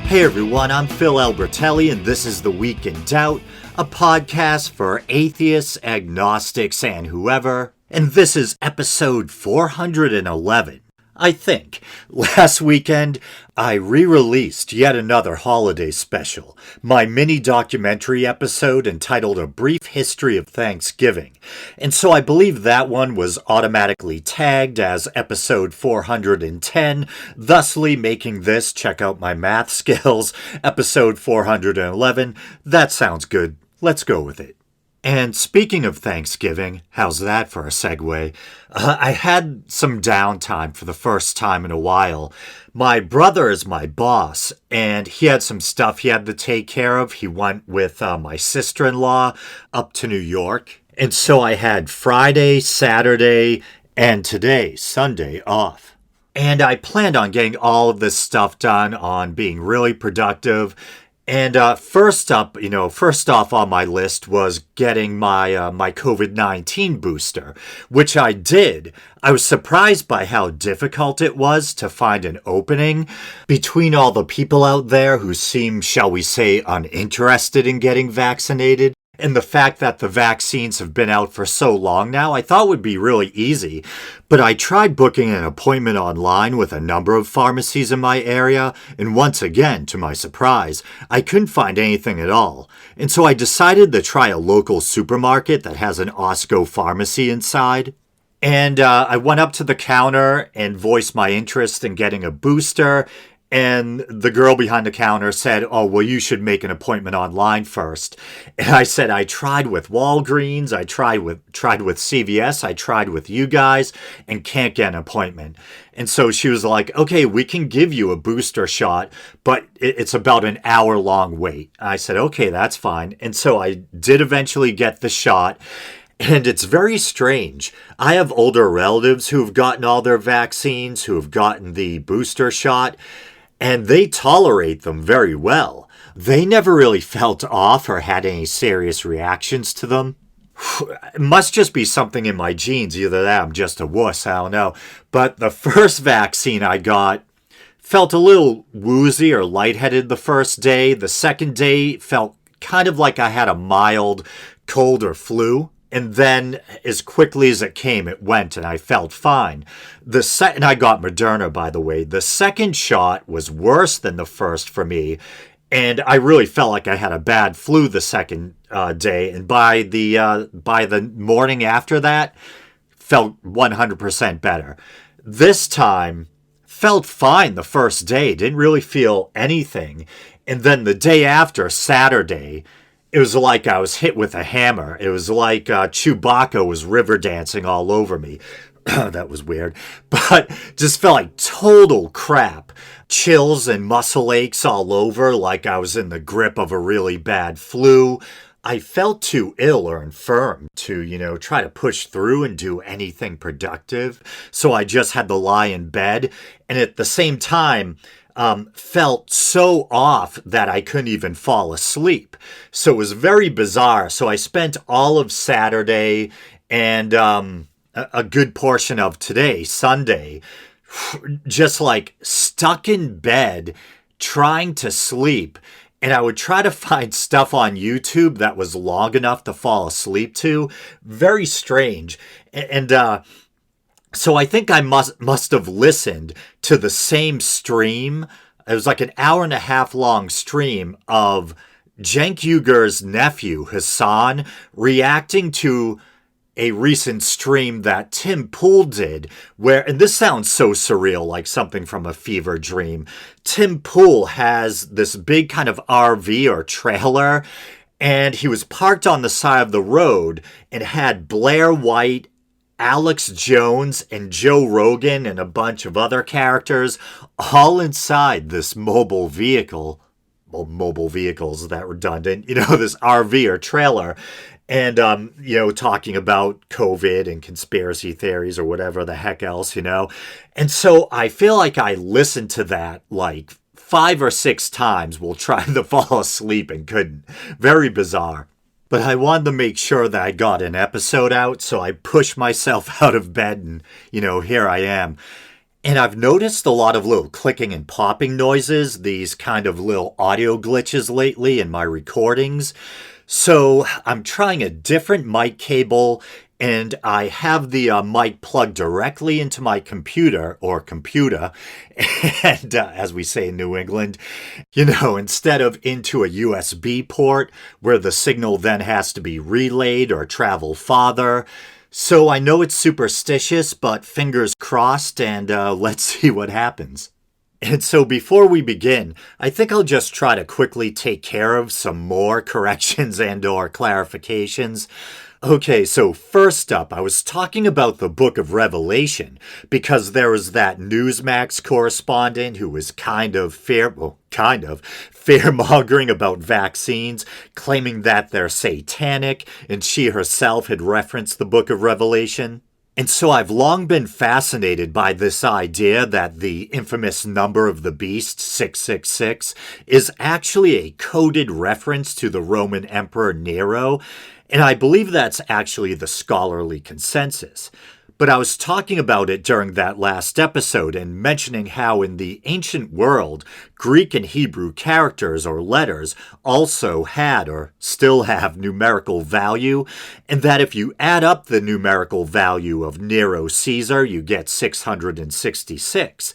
Hey everyone, I'm Phil Albertelli, and this is The Week in Doubt, a podcast for atheists, agnostics, and whoever. And this is episode 411. I think. Last weekend, I re-released yet another holiday special, my mini-documentary episode entitled A Brief History of Thanksgiving. And so I believe that one was automatically tagged as episode 410, thusly making this, check out my math skills, episode 411. That sounds good. Let's go with it. And speaking of Thanksgiving, how's that for a segue? I had some downtime for the first time in a while. My brother is my boss, and he had some stuff he had to take care of. He went with my sister-in-law up to New York. And so I had Friday, Saturday, and today, Sunday, off. And I planned on getting all of this stuff done, on being really productive. And first off on my list was getting my my COVID-19 booster, which I did. I was surprised by how difficult it was to find an opening between all the people out there who seem, shall we say, uninterested in getting vaccinated. And the fact that the vaccines have been out for so long now, I thought would be really easy. But I tried booking an appointment online with a number of pharmacies in my area, and once again, to my surprise, I couldn't find anything at all. And so I decided to try a local supermarket that has an Osco pharmacy inside. And I went up to the counter and voiced my interest in getting a booster. And the girl behind the counter said, "Oh, well, you should make an appointment online first." And I said, I tried with Walgreens, I tried with CVS, I tried with you guys, and can't get an appointment. And so she was like, "Okay, we can give you a booster shot, but it's about an hour-long wait." I said, "Okay, that's fine." And so I did eventually get the shot. And it's very strange. I have older relatives who have gotten all their vaccines, who have gotten the booster shot, and they tolerate them very well. They never really felt off or had any serious reactions to them. It must just be something in my genes. Either that, I'm just a wuss, I don't know. But the first vaccine I got felt a little woozy or lightheaded the first day. The second day felt kind of like I had a mild cold or flu. And then, as quickly as it came, it went, and I felt fine. And I got Moderna, by the way. The second shot was worse than the first for me, and I really felt like I had a bad flu the second day. And by the morning after that, felt 100% better. This time, felt fine the first day. Didn't really feel anything. And then the day after, Saturday, it was like I was hit with a hammer. It was like Chewbacca was river dancing all over me. That was weird. But just felt like total crap. Chills and muscle aches all over, like I was in the grip of a really bad flu. I felt too ill or infirm to, try to push through and do anything productive. So I just had to lie in bed. And at the same time, felt so off that I couldn't even fall asleep. So it was very bizarre. So I spent all of Saturday and a good portion of today, Sunday, just like stuck in bed trying to sleep. And I would try to find stuff on YouTube that was long enough to fall asleep to. Very strange. And so I think I must have listened to the same stream. It was like an hour and a half long stream of Cenk Uyghur's nephew, Hassan, reacting to a recent stream that Tim Pool did, and this sounds so surreal, like something from a fever dream. Tim Pool has this big kind of RV or trailer, and he was parked on the side of the road and had Blair White, Alex Jones, and Joe Rogan and a bunch of other characters all inside this mobile vehicle. Well, mobile vehicles, is that redundant? This RV or trailer. And, talking about COVID and conspiracy theories or whatever the heck else, And so I feel like I listened to that like 5 or 6 times while trying to fall asleep and couldn't. Very bizarre. But I wanted to make sure that I got an episode out, so I pushed myself out of bed and, here I am. And I've noticed a lot of little clicking and popping noises, these kind of little audio glitches lately in my recordings. So I'm trying a different mic cable, and I have the mic plugged directly into my computer, or computer, and as we say in New England, instead of into a USB port where the signal then has to be relayed or travel farther. So I know it's superstitious, but fingers crossed, and let's see what happens. And so before we begin, I think I'll just try to quickly take care of some more corrections and or clarifications. Okay, so first up, I was talking about the book of Revelation because there was that Newsmax correspondent who was kind of fear-mongering about vaccines, claiming that they're satanic, and she herself had referenced the book of Revelation. And so I've long been fascinated by this idea that the infamous number of the beast, 666, is actually a coded reference to the Roman Emperor Nero, and I believe that's actually the scholarly consensus. But I was talking about it during that last episode and mentioning how in the ancient world, Greek and Hebrew characters or letters also had or still have numerical value, and that if you add up the numerical value of Nero Caesar, you get 666.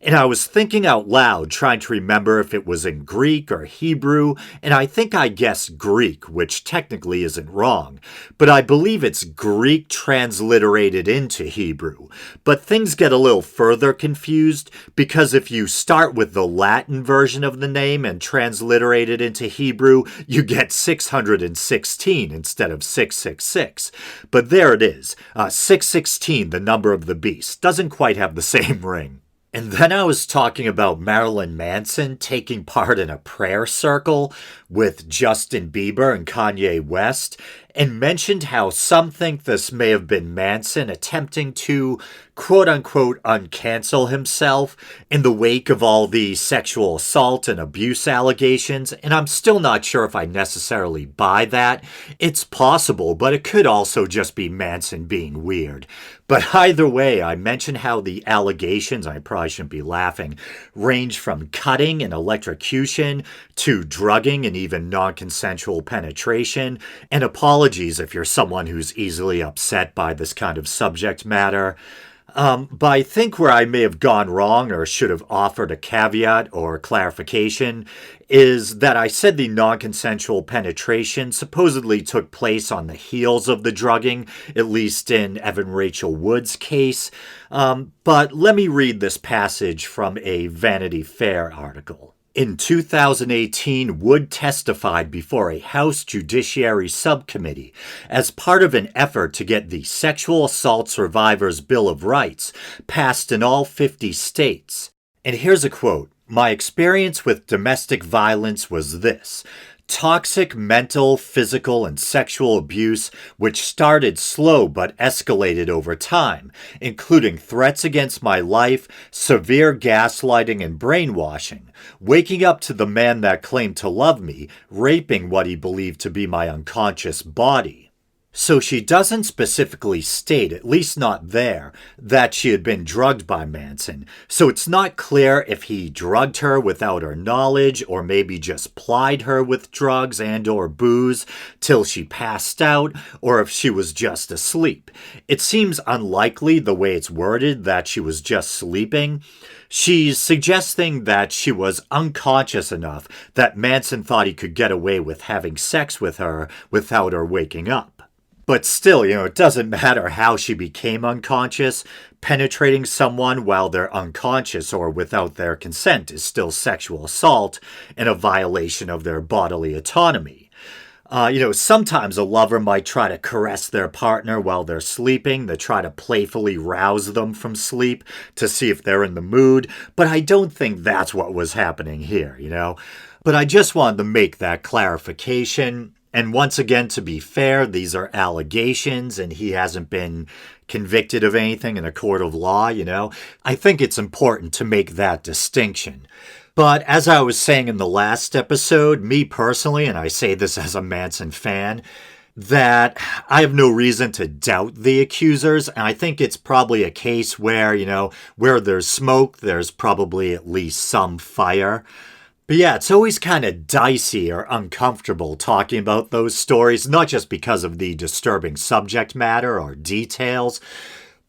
And I was thinking out loud, trying to remember if it was in Greek or Hebrew, and I think I guessed Greek, which technically isn't wrong. But I believe it's Greek transliterated into Hebrew. But things get a little further confused, because if you start with the Latin version of the name and transliterate it into Hebrew, you get 616 instead of 666. But there it is, 616, the number of the beast. Doesn't quite have the same ring. And then I was talking about Marilyn Manson taking part in a prayer circle with Justin Bieber and Kanye West, and mentioned how some think this may have been Manson attempting to quote-unquote uncancel himself in the wake of all the sexual assault and abuse allegations, and I'm still not sure if I necessarily buy that. It's possible, but it could also just be Manson being weird. But either way, I mentioned how the allegations, I probably shouldn't be laughing, range from cutting and electrocution to drugging and even non-consensual penetration, and apologies if you're someone who's easily upset by this kind of subject matter. But I think where I may have gone wrong or should have offered a caveat or clarification is that I said the non-consensual penetration supposedly took place on the heels of the drugging, at least in Evan Rachel Wood's case. But let me read this passage from a Vanity Fair article. In 2018, Wood testified before a House Judiciary Subcommittee as part of an effort to get the Sexual Assault Survivors Bill of Rights passed in all 50 states. And here's a quote. "My experience with domestic violence was this. Toxic mental, physical, and sexual abuse, which started slow but escalated over time, including threats against my life, severe gaslighting and brainwashing, waking up to the man that claimed to love me, raping what he believed to be my unconscious body." So she doesn't specifically state, at least not there, that she had been drugged by Manson. So it's not clear if he drugged her without her knowledge or maybe just plied her with drugs and or booze till she passed out, or if she was just asleep. It seems unlikely the way it's worded that she was just sleeping. She's suggesting that she was unconscious enough that Manson thought he could get away with having sex with her without her waking up. But still, it doesn't matter how she became unconscious. Penetrating someone while they're unconscious or without their consent is still sexual assault and a violation of their bodily autonomy. Sometimes a lover might try to caress their partner while they're sleeping, to try to playfully rouse them from sleep to see if they're in the mood, but I don't think that's what was happening here, But I just wanted to make that clarification. And once again, to be fair, these are allegations and he hasn't been convicted of anything in a court of law, I think it's important to make that distinction. But as I was saying in the last episode, me personally, and I say this as a Manson fan, that I have no reason to doubt the accusers. And I think it's probably a case where, where there's smoke, there's probably at least some fire. But yeah, it's always kind of dicey or uncomfortable talking about those stories, not just because of the disturbing subject matter or details,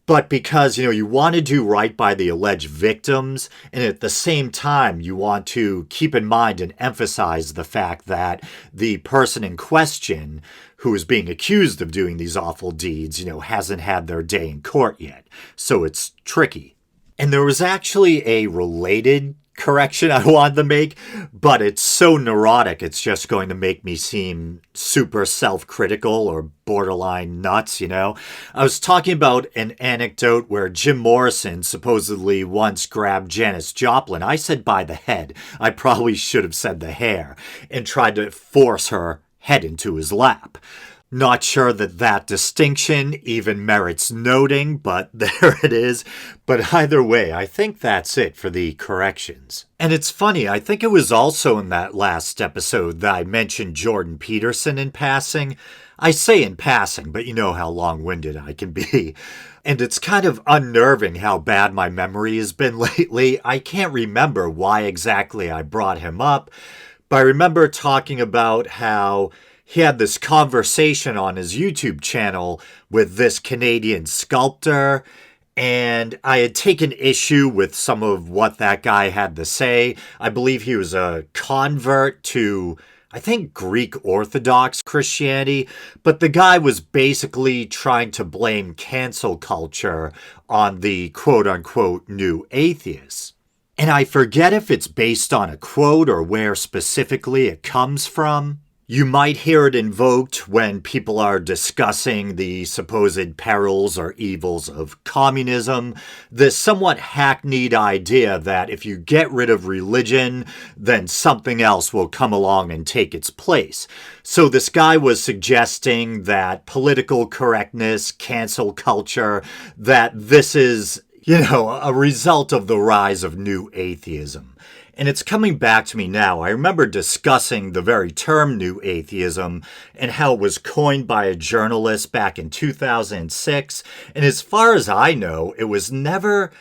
but because, you want to do right by the alleged victims, and at the same time, you want to keep in mind and emphasize the fact that the person in question who is being accused of doing these awful deeds, hasn't had their day in court yet. So it's tricky. And there was actually a related correction I wanted to make, but it's so neurotic, it's just going to make me seem super self-critical or borderline nuts, I was talking about an anecdote where Jim Morrison supposedly once grabbed Janis Joplin. I said by the head. I probably should have said the hair, and tried to force her head into his lap. Not sure that distinction even merits noting, but there it is. But either way, I think that's it for the corrections. And it's funny, I think it was also in that last episode that I mentioned Jordan Peterson in passing. I say in passing, but you know how long-winded I can be. And it's kind of unnerving how bad my memory has been lately. I can't remember why exactly I brought him up, but I remember talking about how he had this conversation on his YouTube channel with this Canadian sculptor, and I had taken issue with some of what that guy had to say. I believe he was a convert to, I think, Greek Orthodox Christianity, but the guy was basically trying to blame cancel culture on the quote-unquote new atheists. And I forget if it's based on a quote or where specifically it comes from. You might hear it invoked when people are discussing the supposed perils or evils of communism, this somewhat hackneyed idea that if you get rid of religion, then something else will come along and take its place. So this guy was suggesting that political correctness, cancel culture, that this is, a result of the rise of new atheism. And it's coming back to me now. I remember discussing the very term new atheism and how it was coined by a journalist back in 2006. And as far as I know, it was never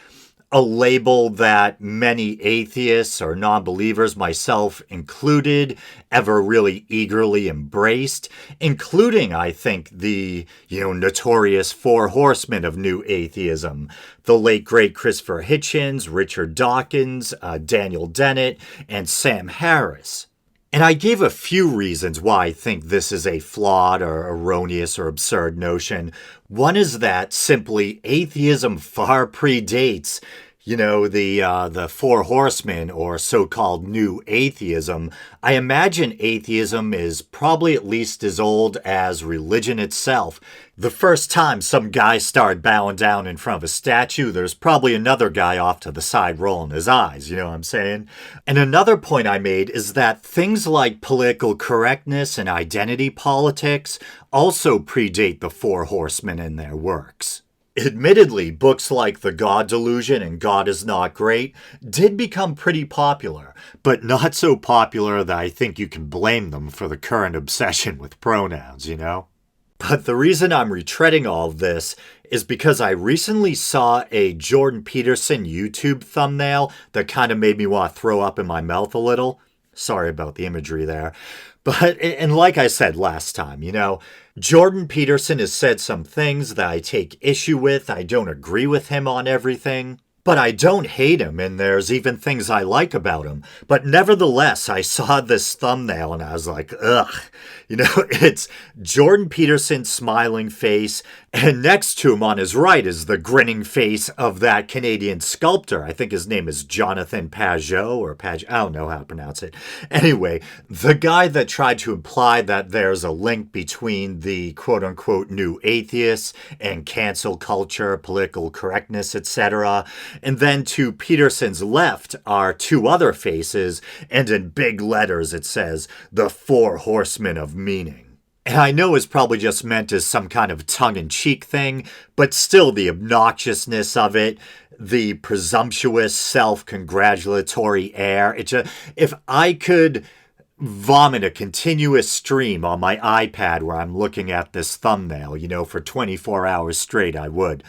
a label that many atheists or non-believers, myself included, ever really eagerly embraced, including, I think, the, notorious four horsemen of new atheism, the late, great Christopher Hitchens, Richard Dawkins, Daniel Dennett, and Sam Harris. And I gave a few reasons why I think this is a flawed or erroneous or absurd notion. One is that simply atheism far predates, the four horsemen or so-called new atheism. I imagine atheism is probably at least as old as religion itself. The first time some guy started bowing down in front of a statue, there's probably another guy off to the side rolling his eyes, you know what I'm saying? And another point I made is that things like political correctness and identity politics also predate the Four Horsemen in their works. Admittedly, books like The God Delusion and God Is Not Great did become pretty popular, but not so popular that I think you can blame them for the current obsession with pronouns, But the reason I'm retreading all of this is because I recently saw a Jordan Peterson YouTube thumbnail that kind of made me want to throw up in my mouth a little. Sorry about the imagery there. But, and like I said last time, Jordan Peterson has said some things that I take issue with. I don't agree with him on everything. But I don't hate him, and there's even things I like about him. But nevertheless, I saw this thumbnail and I was like, ugh. It's Jordan Peterson's smiling face, and next to him on his right is the grinning face of that Canadian sculptor. I think his name is Jonathan Pageau, or I don't know how to pronounce it. Anyway, the guy that tried to imply that there's a link between the quote-unquote new atheists and cancel culture, political correctness, etc., and then to Peterson's left are two other faces, and in big letters it says, the Four Horsemen of Meaning. And I know it's probably just meant as some kind of tongue-in-cheek thing, but still the obnoxiousness of it, the presumptuous self-congratulatory air, if I could vomit a continuous stream on my iPad where I'm looking at this thumbnail, for 24 hours straight, I would.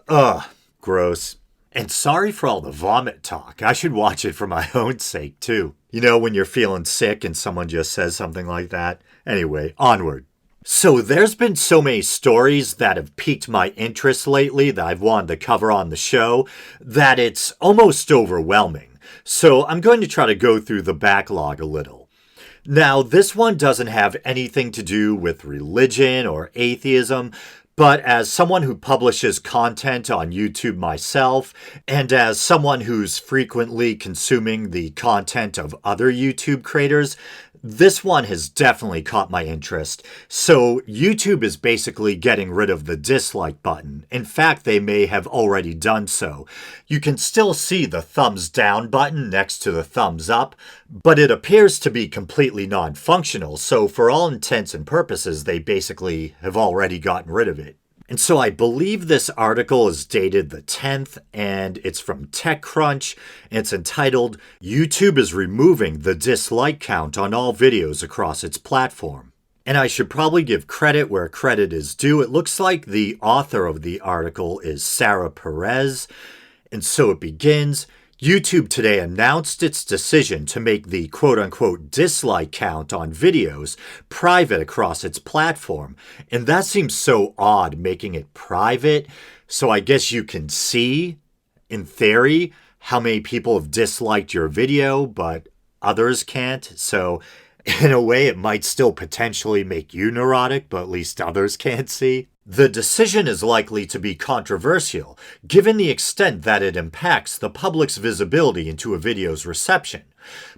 Ugh, gross. And sorry for all the vomit talk. I should watch it for my own sake, too. When you're feeling sick and someone just says something like that. Anyway, onward. So there's been so many stories that have piqued my interest lately that I've wanted to cover on the show that it's almost overwhelming. So I'm going to try to go through the backlog a little. Now, this one doesn't have anything to do with religion or atheism, but as someone who publishes content on YouTube myself, and as someone who's frequently consuming the content of other YouTube creators, this one has definitely caught my interest. So YouTube is basically getting rid of the dislike button. In fact, they may have already done so. You can still see the thumbs down button next to the thumbs up, but it appears to be completely non-functional. So for all intents and purposes, they basically have already gotten rid of it. And so I believe this article is dated the 10th, and it's from TechCrunch, and it's entitled, YouTube is removing the dislike count on all videos across its platform. And I should probably give credit where credit is due. It looks like the author of the article is Sarah Perez, and so it begins. YouTube today announced its decision to make the quote-unquote dislike count on videos private across its platform. And that seems so odd, making it private. So I guess you can see, in theory, how many people have disliked your video, but others can't. So in a way, it might still potentially make you neurotic, but at least others can't see. The decision is likely to be controversial, given the extent that it impacts the public's visibility into a video's reception.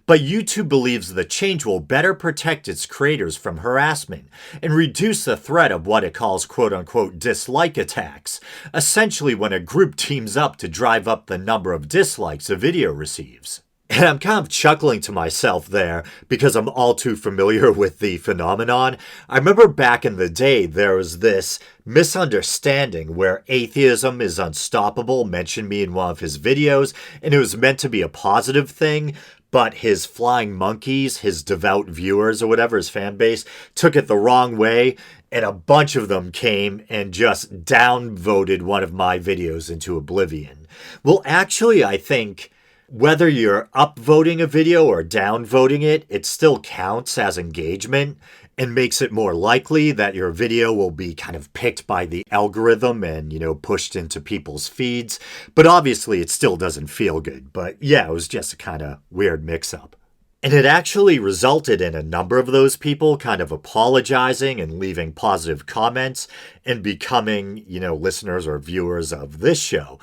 But YouTube believes the change will better protect its creators from harassment and reduce the threat of what it calls quote-unquote dislike attacks, essentially when a group teams up to drive up the number of dislikes a video receives. And I'm kind of chuckling to myself there because I'm all too familiar with the phenomenon. I remember back in the day there was this misunderstanding where atheism is unstoppable mentioned me in one of his videos, and it was meant to be a positive thing, but his flying monkeys, his devout viewers or whatever, his fan base, took it the wrong way, and a bunch of them came and just downvoted one of my videos into oblivion. Well, actually, I think whether you're upvoting a video or downvoting it, it still counts as engagement and makes it more likely that your video will be kind of picked by the algorithm and, pushed into people's feeds. But obviously it still doesn't feel good. But yeah, it was just a kind of weird mix-up. And it actually resulted in a number of those people kind of apologizing and leaving positive comments and becoming, listeners or viewers of this show.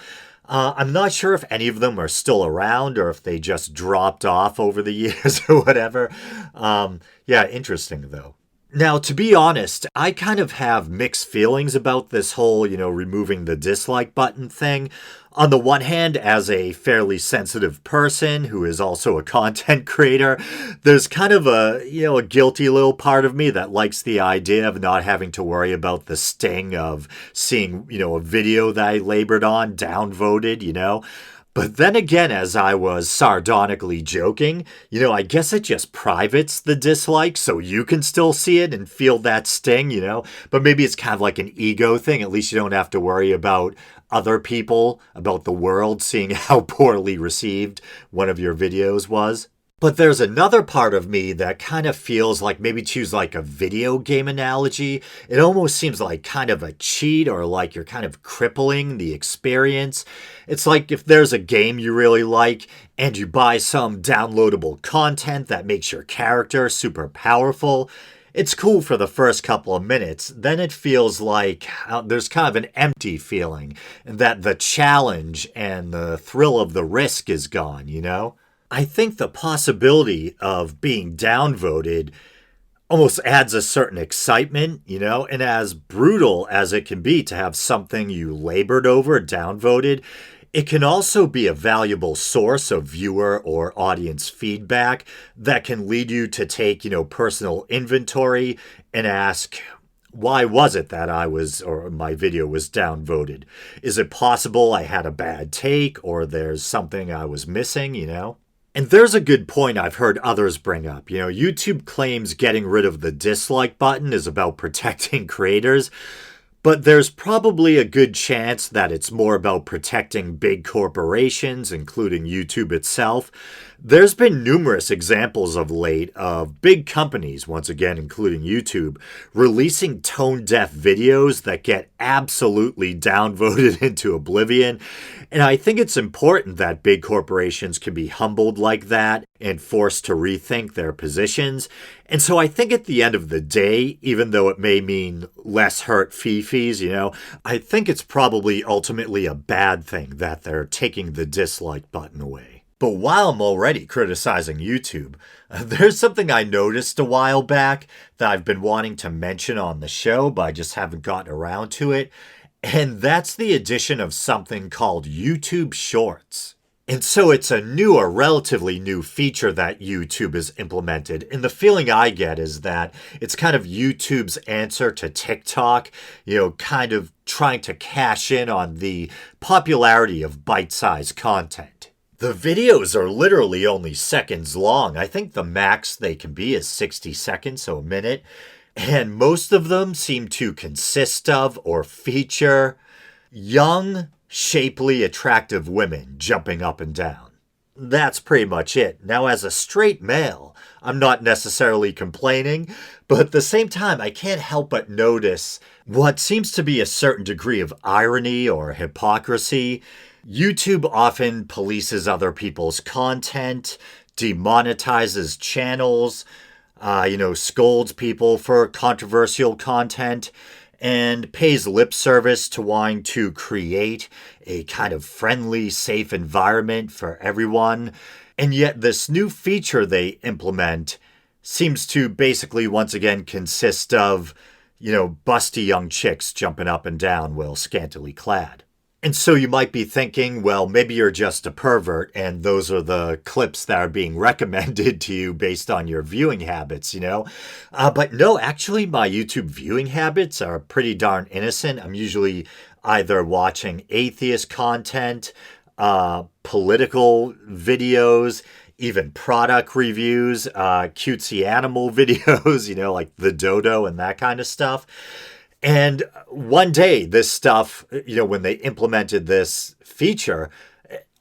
I'm not sure if any of them are still around or if they just dropped off over the years or whatever. Yeah, interesting though. Now, to be honest, I kind of have mixed feelings about this whole, removing the dislike button thing. On the one hand, as a fairly sensitive person who is also a content creator, there's kind of a guilty little part of me that likes the idea of not having to worry about the sting of seeing, a video that I labored on downvoted, But then again, as I was sardonically joking, I guess it just privates the dislike so you can still see it and feel that sting, But maybe it's kind of like an ego thing. At least you don't have to worry about other people, about the world, seeing how poorly received one of your videos was. But there's another part of me that kind of feels like, maybe to use like a video game analogy, it almost seems like kind of a cheat or like you're kind of crippling the experience. It's like if there's a game you really like and you buy some downloadable content that makes your character super powerful. It's cool for the first couple of minutes. Then it feels like there's kind of an empty feeling and that the challenge and the thrill of the risk is gone, I think the possibility of being downvoted almost adds a certain excitement, and as brutal as it can be to have something you labored over downvoted, it can also be a valuable source of viewer or audience feedback that can lead you to take, personal inventory and ask, why was it that my video was downvoted? Is it possible I had a bad take or there's something I was missing, And there's a good point I've heard others bring up. YouTube claims getting rid of the dislike button is about protecting creators, but there's probably a good chance that it's more about protecting big corporations, including YouTube itself. There's been numerous examples of late of big companies, once again including YouTube, releasing tone-deaf videos that get absolutely downvoted into oblivion. And I think it's important that big corporations can be humbled like that and forced to rethink their positions. And so I think at the end of the day, even though it may mean less hurt fifis, I think it's probably ultimately a bad thing that they're taking the dislike button away. But while I'm already criticizing YouTube, there's something I noticed a while back that I've been wanting to mention on the show, but I just haven't gotten around to it. And that's the addition of something called YouTube Shorts. And so it's a new or relatively new feature that YouTube has implemented. And the feeling I get is that it's kind of YouTube's answer to TikTok, kind of trying to cash in on the popularity of bite-sized content. The videos are literally only seconds long. I think the max they can be is 60 seconds, so a minute. And most of them seem to consist of or feature young, shapely, attractive women jumping up and down. That's pretty much it. Now, as a straight male, I'm not necessarily complaining, but at the same time, I can't help but notice what seems to be a certain degree of irony or hypocrisy. YouTube often polices other people's content, demonetizes channels, scolds people for controversial content, and pays lip service to wanting to create a kind of friendly, safe environment for everyone. And yet this new feature they implement seems to basically once again consist of, busty young chicks jumping up and down while scantily clad. And so you might be thinking, well, maybe you're just a pervert and those are the clips that are being recommended to you based on your viewing habits, But no, actually, my YouTube viewing habits are pretty darn innocent. I'm usually either watching atheist content, political videos, even product reviews, cutesy animal videos, like the dodo and that kind of stuff. And one day, this stuff, when they implemented this feature,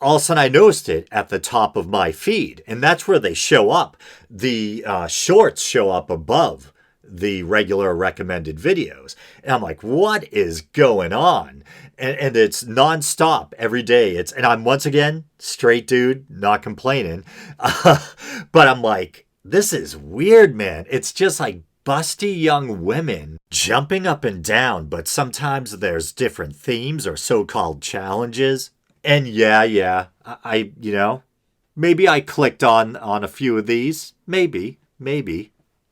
all of a sudden I noticed it at the top of my feed. And that's where they show up. The shorts show up above the regular recommended videos. And I'm like, what is going on? And it's nonstop every day. And I'm, once again, straight dude, not complaining. But I'm like, this is weird, man. It's just like busty young women jumping up and down, but sometimes there's different themes or so-called challenges. And yeah, I maybe I clicked on a few of these. Maybe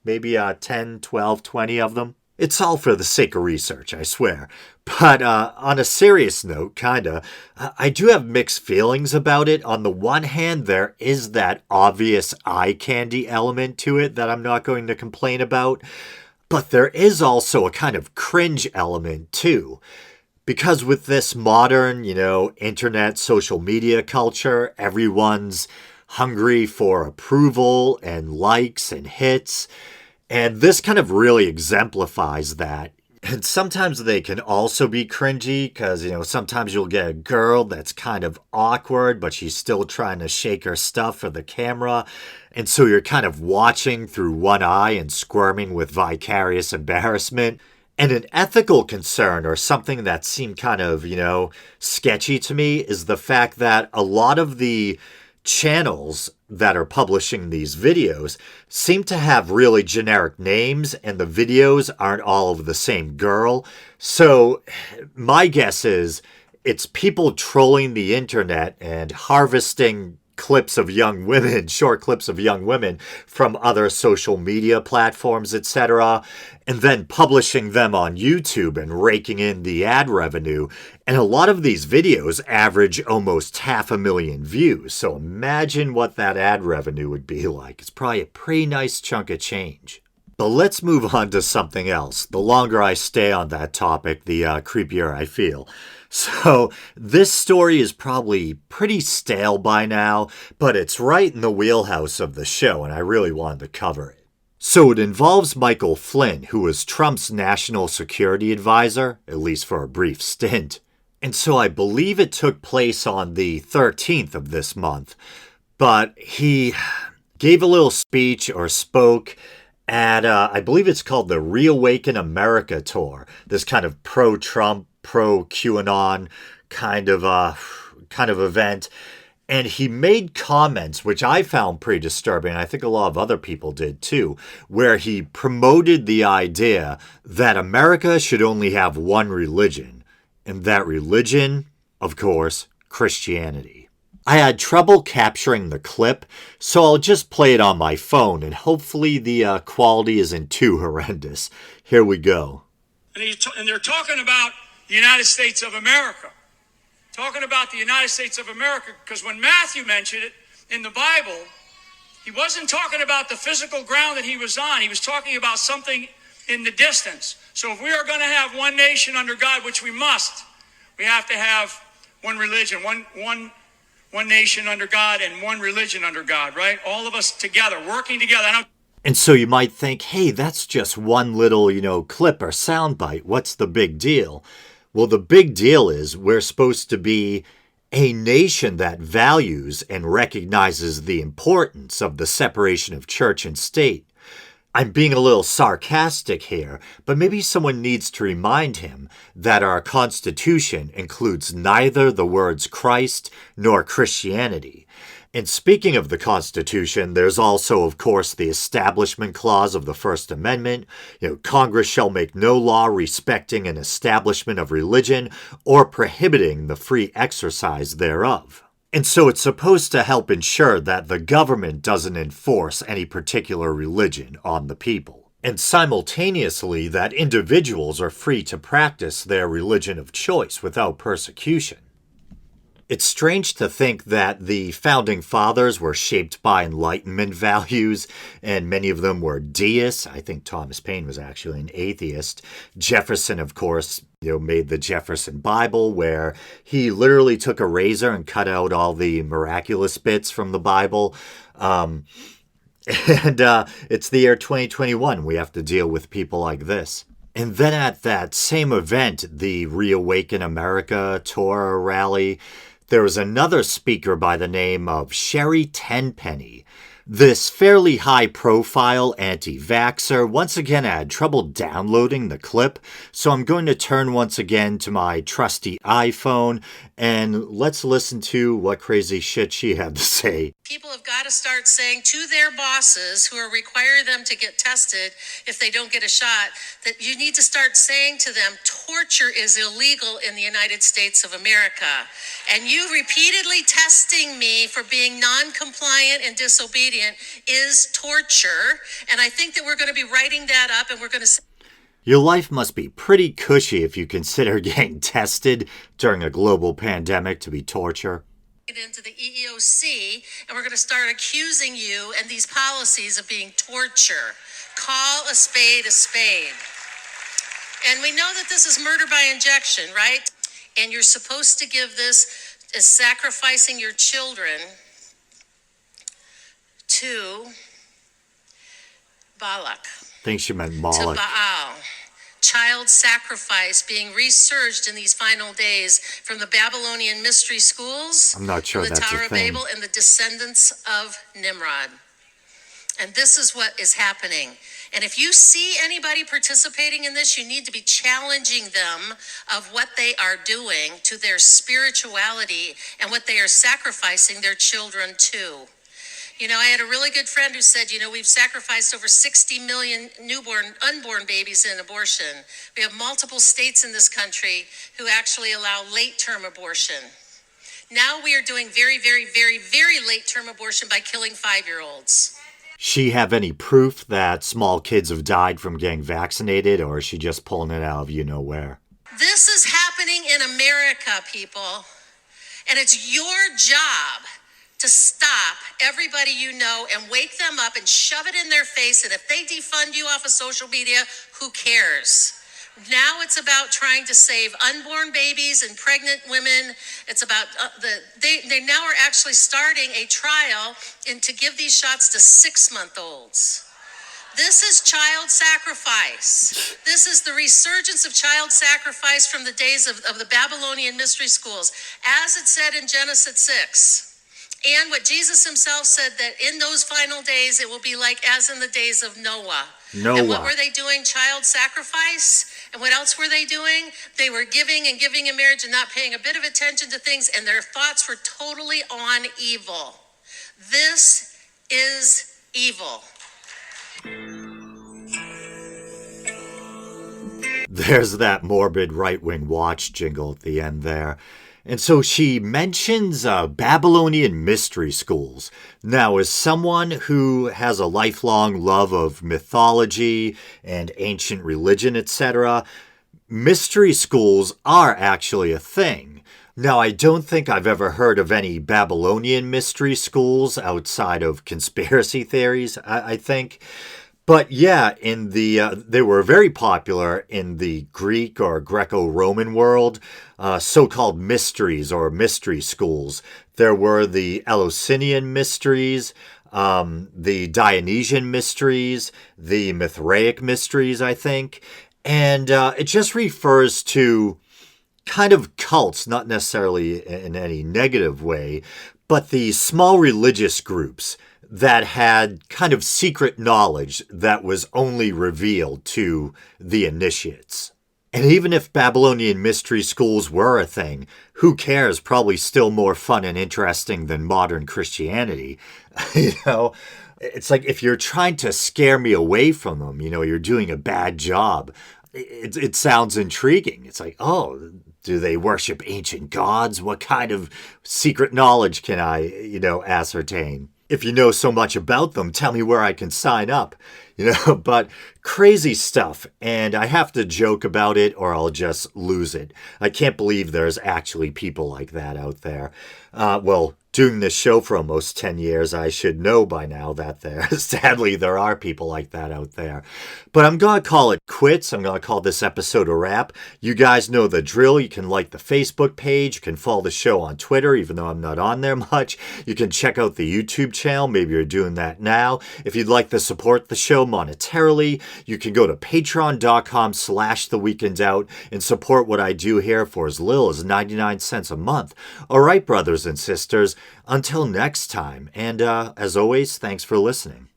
10, 12, 20 of them. It's all for the sake of research, I swear. But on a serious note, I do have mixed feelings about it. On the one hand, there is that obvious eye candy element to it that I'm not going to complain about. But there is also a kind of cringe element too. Because with this modern, internet, social media culture, everyone's hungry for approval and likes and hits. And this kind of really exemplifies that. And sometimes they can also be cringy because, sometimes you'll get a girl that's kind of awkward, but she's still trying to shake her stuff for the camera. And so you're kind of watching through one eye and squirming with vicarious embarrassment. And an ethical concern or something that seemed kind of, sketchy to me is the fact that a lot of the channels that are publishing these videos seem to have really generic names and the videos aren't all of the same girl. So my guess is it's people trolling the internet and harvesting clips of young women, short clips of young women from other social media platforms, etc., and then publishing them on YouTube and raking in the ad revenue. And a lot of these videos average almost 500,000 views. So imagine what that ad revenue would be like. It's probably a pretty nice chunk of change. But let's move on to something else. The longer I stay on that topic, the creepier I feel. So this story is probably pretty stale by now, but it's right in the wheelhouse of the show, and I really wanted to cover it. So it involves Michael Flynn, who was Trump's national security advisor, at least for a brief stint. And so I believe it took place on the 13th of this month, but he gave a little speech or spoke at, I believe it's called the ReAwaken America Tour, this kind of pro-Trump, pro-QAnon kind of event. And he made comments, which I found pretty disturbing, and I think a lot of other people did too, where he promoted the idea that America should only have one religion, and that religion, of course, Christianity. I had trouble capturing the clip, so I'll just play it on my phone, and hopefully the quality isn't too horrendous. Here we go. And they're talking about the United States of America. Talking about the United States of America, because when Matthew mentioned it in the Bible, he wasn't talking about the physical ground that he was on. He was talking about something in the distance. So if we are going to have one nation under God, which we must, we have to have one religion, one nation under God and one religion under God, right? All of us together, working together. And so you might think, hey, that's just one little, clip or soundbite. What's the big deal? Well, the big deal is we're supposed to be a nation that values and recognizes the importance of the separation of church and state. I'm being a little sarcastic here, but maybe someone needs to remind him that our Constitution includes neither the words Christ nor Christianity. And speaking of the Constitution, there's also, of course, the Establishment Clause of the First Amendment. Congress shall make no law respecting an establishment of religion or prohibiting the free exercise thereof. And so it's supposed to help ensure that the government doesn't enforce any particular religion on the people. And simultaneously, that individuals are free to practice their religion of choice without persecution. It's strange to think that the founding fathers were shaped by Enlightenment values, and many of them were deists. I think Thomas Paine was actually an atheist. Jefferson, of course, made the Jefferson Bible, where he literally took a razor and cut out all the miraculous bits from the Bible. And it's the year 2021. We have to deal with people like this. And then at that same event, the ReAwaken America Tour rally, there was another speaker by the name of Sherri Tenpenny. This fairly high-profile anti-vaxxer. Once again, I had trouble downloading the clip, so I'm going to turn once again to my trusty iPhone, and let's listen to what crazy shit she had to say. People have got to start saying to their bosses who are requiring them to get tested if they don't get a shot, that you need to start saying to them, torture is illegal in the United States of America. And you repeatedly testing me for being non-compliant and disobedient is torture. And I think that we're going to be writing that up, and we're going to say, your life must be pretty cushy if you consider getting tested during a global pandemic to be torture. Into the EEOC, and we're going to start accusing you and these policies of being torture. Call a spade a spade. And we know that this is murder by injection, right? And you're supposed to give this as sacrificing your children to Balak. I think she meant To Moloch. Baal. Child sacrifice being resurged in these final days from the Babylonian mystery schools, I'm not sure from the that's Tower a of thing. Babel, and the descendants of Nimrod. And this is what is happening. And if you see anybody participating in this, you need to be challenging them of what they are doing to their spirituality and what they are sacrificing their children to. I had a really good friend who said, we've sacrificed over 60 million unborn babies in abortion. We have multiple states in this country who actually allow late-term abortion. Now we are doing very, very, very, very late-term abortion by killing 5-year-olds. She have any proof that small kids have died from getting vaccinated, or is she just pulling it out of where? This is happening in America, people. And it's your job to stop everybody and wake them up and shove it in their face. And if they defund you off of social media, who cares? Now it's about trying to save unborn babies and pregnant women. It's about they now are actually starting a trial to give these shots to 6-month-olds. This is child sacrifice. This is the resurgence of child sacrifice from the days of the Babylonian mystery schools, as it said in Genesis 6. And what Jesus himself said, that in those final days, it will be like as in the days of Noah. And what were they doing? Child sacrifice. And what else were they doing? They were giving and giving in marriage and not paying a bit of attention to things, and their thoughts were totally on evil. This is evil. There's that morbid right-wing watch jingle at the end there. And so she mentions Babylonian mystery schools. Now, as someone who has a lifelong love of mythology and ancient religion, etc., mystery schools are actually a thing. Now, I don't think I've ever heard of any Babylonian mystery schools outside of conspiracy theories, I think. But yeah, they were very popular in the Greek or Greco-Roman world, so-called mysteries or mystery schools. There were the Eleusinian mysteries, the Dionysian mysteries, the Mithraic mysteries, I think. And it just refers to kind of cults, not necessarily in any negative way, but the small religious groups that had kind of secret knowledge that was only revealed to the initiates. And even if Babylonian mystery schools were a thing, who cares? Probably still more fun and interesting than modern Christianity. It's like if you're trying to scare me away from them, you're doing a bad job. It sounds intriguing. It's like, oh, do they worship ancient gods? What kind of secret knowledge can I, ascertain? If you know so much about them, tell me where I can sign up, but crazy stuff. And I have to joke about it or I'll just lose it. I can't believe there's actually people like that out there. Doing this show for almost 10 years, I should know by now that sadly, there are people like that out there. But I'm going to call it quits. I'm going to call this episode a wrap. You guys know the drill. You can like the Facebook page. You can follow the show on Twitter, even though I'm not on there much. You can check out the YouTube channel. Maybe you're doing that now. If you'd like to support the show monetarily, you can go to patreon.com/theweekendout and support what I do here for as little as 99 cents a month. All right, brothers and sisters. Until next time, and as always, thanks for listening.